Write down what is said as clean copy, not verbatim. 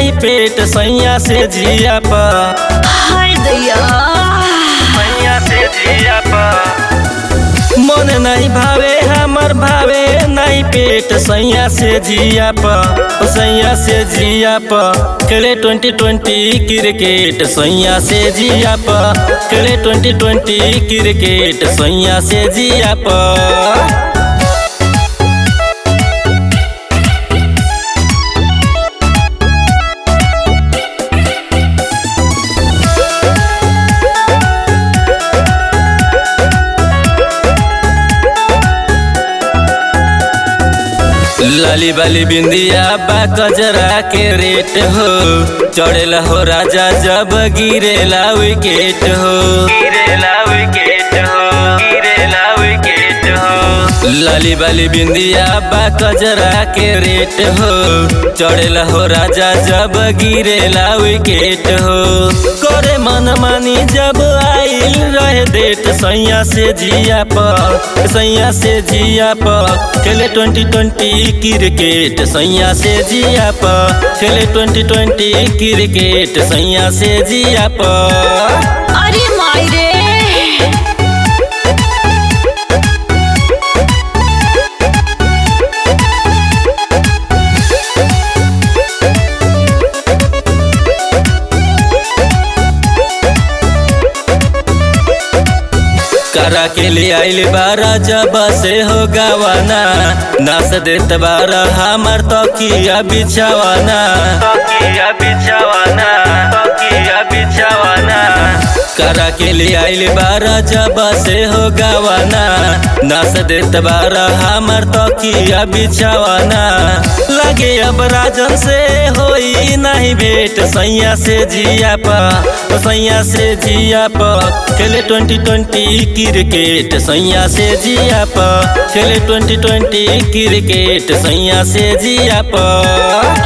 नहीं पेट सैया से जिया पर। हाय दैया सैया से जिया पर मन नहीं भावे हमर भावे नहीं पेट सैया से जिया पर। सैया से जिया पर खेले 2020 क्रिकेट सैया से जिया पर। खेले 2020 क्रिकेट सैया से जिया पर। लाली बाली बिंदिया बा कजरा के रेट हो। चढ़ेला हो राजा जब गिरेला विकेट हो। गिरेला विकेट हो। गिरेला विकेट हो। लाली बाली बिंदिया बा कजरा के रेट हो। चढ़ेला हो राजा जब गिरेला विकेट हो। करे मन मानी जब आइल रहे डेट सैया से जिया पर। सैया से जिया पर खेले 2020 क्रिकेट सैया से जिया पर। खेले 2020 क्रिकेट सैया से जिया पर। अरे माई रे करा के लिए आइल बारा जब से हो गवाना। नाच देत बारा हमार तकिया बिछावाना। तकिया बिछावाना। तकिया बिछावाना करा के लिए आइल बारा जब से हो गवाना। नाच देत बारा हमार तकिया बिछावाना। लगे अब राजन से होई नहीं भेंट सैया से जिया पर। सैया से जिया पर खेले 2020 क्रिकेट सैया से जिया पर। खेले 2020 क्रिकेट सैया से जिया पर।